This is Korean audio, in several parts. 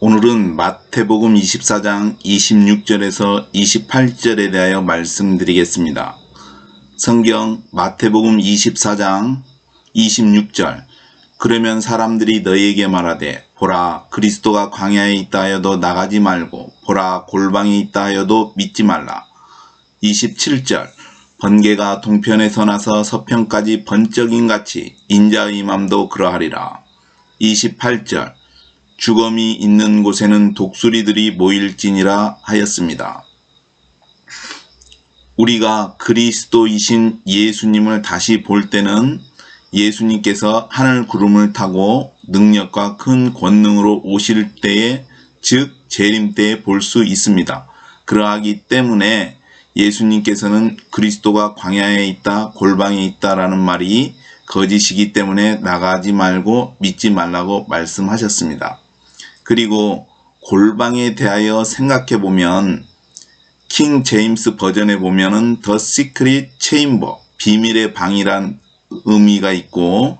오늘은 마태복음 24장 26절에서 28절에 대하여 말씀드리겠습니다. 성경 마태복음 24장 26절. 그러면 사람들이 너희에게 말하되 보라 그리스도가 광야에 있다 하여도 나가지 말고 보라 골방에 있다 하여도 믿지 말라. 27절. 번개가 동편에서 나서 서편까지 번쩍인 같이 인자의 맘도 그러하리라. 28절. 주검이 있는 곳에는 독수리들이 모일지니라 하였습니다. 우리가 그리스도이신 예수님을 다시 볼 때는 예수님께서 하늘 구름을 타고 능력과 큰 권능으로 오실 때에, 즉 재림 때에 볼 수 있습니다. 그러하기 때문에 예수님께서는 그리스도가 광야에 있다, 골방에 있다라는 말이 거짓이기 때문에 나가지 말고 믿지 말라고 말씀하셨습니다. 그리고 골방에 대하여 생각해 보면 킹 제임스 버전에 보면은 The Secret Chamber, 비밀의 방이란 의미가 있고,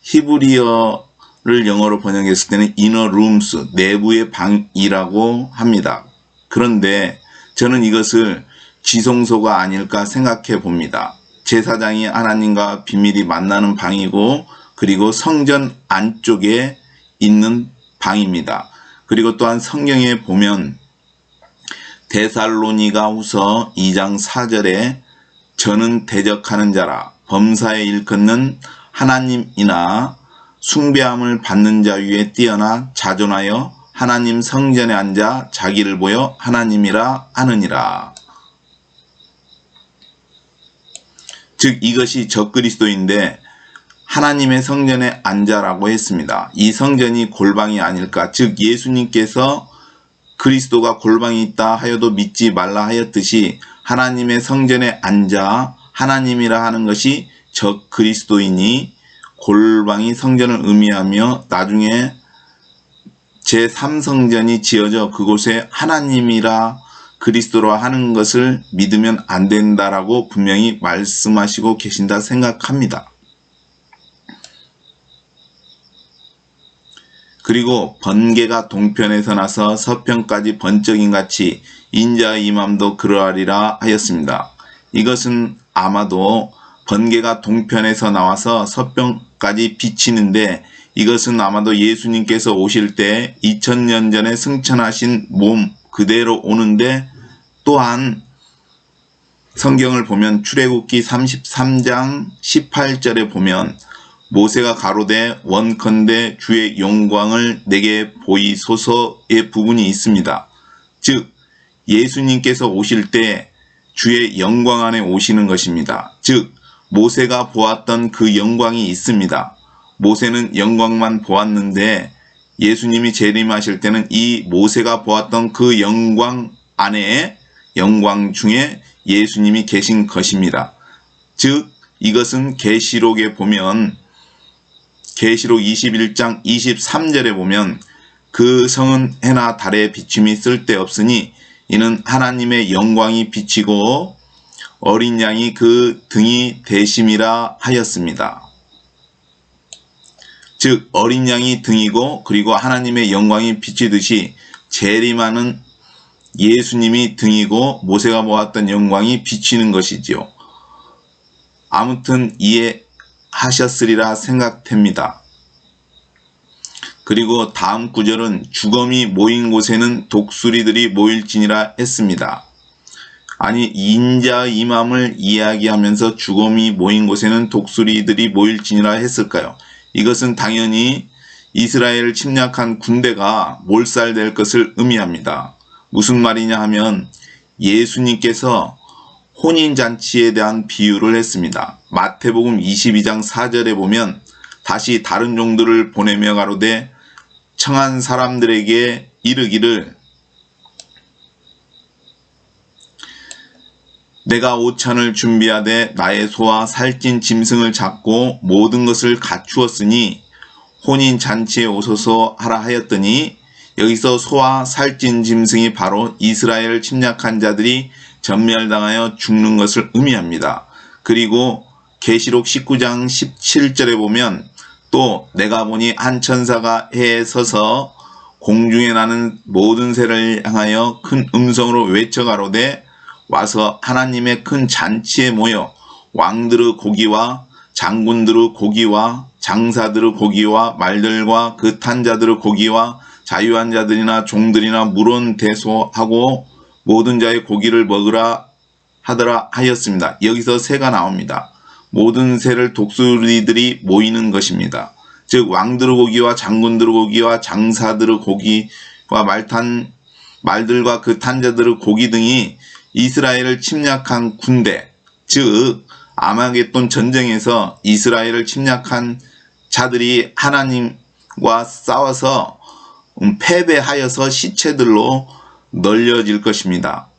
히브리어를 영어로 번역했을 때는 Inner Rooms, 내부의 방이라고 합니다. 그런데 저는 이것을 지성소가 아닐까 생각해 봅니다. 제사장이 하나님과 비밀이 만나는 방이고, 그리고 성전 안쪽에 있는 방입니다. 그리고 또한 성경에 보면 데살로니가 후서 2장 4절에 저는 대적하는 자라 범사에 일컫는 하나님이나 숭배함을 받는 자 위에 뛰어나 자존하여 하나님 성전에 앉아 자기를 보여 하나님이라 하느니라. 즉 이것이 적그리스도인데 하나님의 성전에 앉아라고 했습니다. 이 성전이 골방이 아닐까. 즉 예수님께서 그리스도가 골방이 있다 하여도 믿지 말라 하였듯이 하나님의 성전에 앉아 하나님이라 하는 것이 적그리스도이니 골방이 성전을 의미하며 나중에 제3성전이 지어져 그곳에 하나님이라 그리스도로 하는 것을 믿으면 안 된다라고 분명히 말씀하시고 계신다 생각합니다. 그리고 번개가 동편에서 나서 서편까지 번쩍인 같이 인자의 임함도 그러하리라 하였습니다. 이것은 아마도 번개가 동편에서 나와서 서편까지 비치는데 이것은 아마도 예수님께서 오실 때 2000년 전에 승천하신 몸 그대로 오는데, 또한 성경을 보면 출애굽기 33장 18절에 보면 모세가 가로되 원컨대 주의 영광을 내게 보이소서의 부분이 있습니다. 즉 예수님께서 오실 때 주의 영광 안에 오시는 것입니다. 즉 모세가 보았던 그 영광이 있습니다. 모세는 영광만 보았는데 예수님이 재림하실 때는 이 모세가 보았던 그 영광 안에, 영광 중에 예수님이 계신 것입니다. 즉 이것은 계시록에 보면 계시록 21장 23절에 보면 그 성은 해나 달의 비춤이 쓸데없으니 이는 하나님의 영광이 비치고 어린 양이 그 등이 되심이라 하였습니다. 즉 어린 양이 등이고 그리고 하나님의 영광이 비치듯이 재림하는 예수님이 등이고 모세가 보았던 영광이 비치는 것이지요. 아무튼 이해하셨으리라 생각됩니다. 그리고 다음 구절은 주검이 모인 곳에는 독수리들이 모일지니라 했습니다. 아니 인자의 임함을 이야기하면서 주검이 모인 곳에는 독수리들이 모일지니라 했을까요? 이것은 당연히 이스라엘을 침략한 군대가 몰살될 것을 의미합니다. 무슨 말이냐 하면 예수님께서 혼인잔치에 대한 비유를 했습니다. 마태복음 22장 4절에 보면 다시 다른 종들을 보내며 가로되 청한 사람들에게 이르기를 내가 오찬을 준비하되 나의 소와 살찐 짐승을 잡고 모든 것을 갖추었으니 혼인잔치에 오소서 하라 하였더니 여기서 소와 살찐 짐승이 바로 이스라엘을 침략한 자들이 전멸당하여 죽는 것을 의미합니다. 그리고 계시록 19장 17절에 보면 또 내가 보니 한 천사가 해에 서서 공중에 나는 모든 새를 향하여 큰 음성으로 외쳐가로되 와서 하나님의 큰 잔치에 모여 왕들의 고기와 장군들의 고기와 장사들의 고기와 말들과 그 탄 자들의 고기와 자유한 자들이나 종들이나 물론 대소하고 모든 자의 고기를 먹으라 하더라 하였습니다. 여기서 새가 나옵니다. 모든 새를 독수리들이 모이는 것입니다. 즉 왕들의 고기와 장군들의 고기와 장사들의 고기와 말들과 그 탄 자들의 고기 등이 이스라엘을 침략한 군대, 즉 아마겟돈 전쟁에서 이스라엘을 침략한 자들이 하나님과 싸워서 패배하여서 시체들로 널려질 것입니다.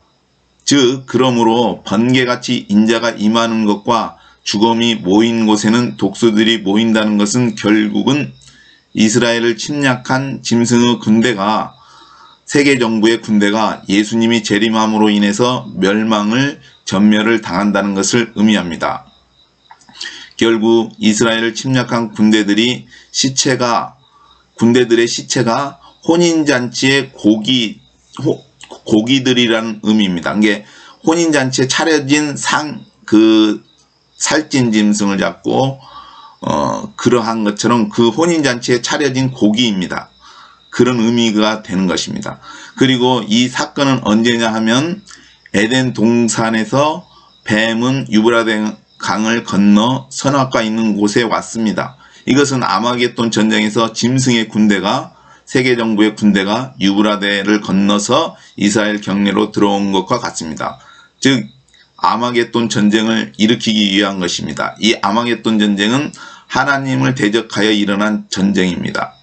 즉 그러므로 번개같이 인자가 임하는 것과 죽음이 모인 곳에는 독수들이 모인다는 것은 결국은 이스라엘을 침략한 짐승의 군대가, 세계 정부의 군대가 예수님이 재림함으로 인해서 전멸을 당한다는 것을 의미합니다. 결국 이스라엘을 침략한 군대들의 시체가 혼인잔치의 고기들이라는 의미입니다. 이게 혼인잔치에 차려진 살찐 짐승을 잡고 그러한 것처럼 그 혼인잔치에 차려진 고기입니다. 그런 의미가 되는 것입니다. 그리고 이 사건은 언제냐 하면 에덴 동산에서 뱀은 유브라데 강을 건너 선악과 있는 곳에 왔습니다. 이것은 아마겟돈 전쟁에서 짐승의 군대가, 세계 정부의 군대가 유브라데를 건너서 이스라엘 경내로 들어온 것과 같습니다. 즉 아마겟돈 전쟁을 일으키기 위한 것입니다. 이 아마겟돈 전쟁은 하나님을 대적하여 일어난 전쟁입니다.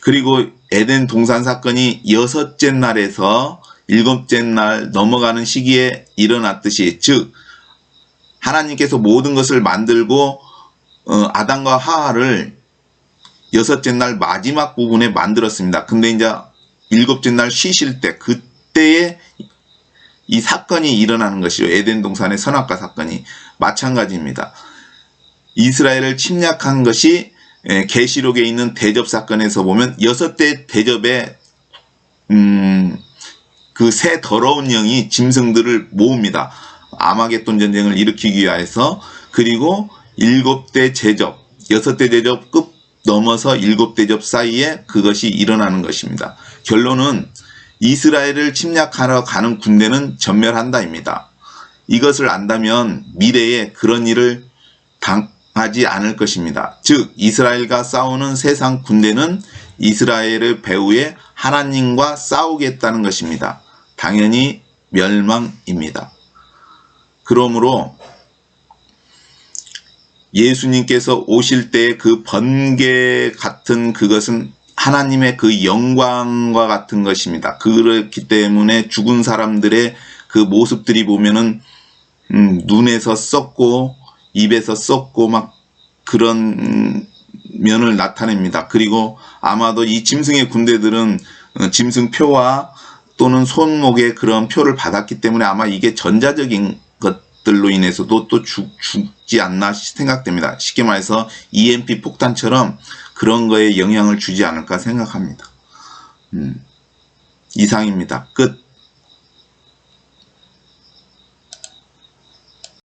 그리고 에덴 동산 사건이 6째 날에서 7째 날 넘어가는 시기에 일어났듯이, 즉 하나님께서 모든 것을 만들고 아담과 하와를 6째 날 마지막 부분에 만들었습니다. 근데 이제 7째 날 쉬실 때, 그때에 이 사건이 일어나는 것이죠. 에덴 동산의 선악과 사건이 마찬가지입니다. 이스라엘을 침략한 것이 계시록에 있는 대접 사건에서 보면 6대 대접에 그 새 더러운 영이 짐승들을 모읍니다. 아마겟돈 전쟁을 일으키기 위해서. 그리고 7대 제접, 6대 제접 끝 넘어서 7대접 사이에 그것이 일어나는 것입니다. 결론은 이스라엘을 침략하러 가는 군대는 전멸한다입니다. 이것을 안다면 미래에 그런 일을 당하지 않을 것입니다. 즉 이스라엘과 싸우는 세상 군대는 이스라엘의 배후에 하나님과 싸우겠다는 것입니다. 당연히 멸망입니다. 그러므로 예수님께서 오실 때의 그 번개 같은 그것은 하나님의 그 영광과 같은 것입니다. 그렇기 때문에 죽은 사람들의 그 모습들이 보면은 눈에서 썩고 입에서 썩고 막 그런 면을 나타냅니다. 그리고 아마도 이 짐승의 군대들은 짐승 표와 또는 손목에 그런 표를 받았기 때문에 아마 이게 전자적인 것들로 인해서도 또 죽지 않나 생각됩니다. 쉽게 말해서 EMP 폭탄처럼 그런 거에 영향을 주지 않을까 생각합니다. 이상입니다. 끝.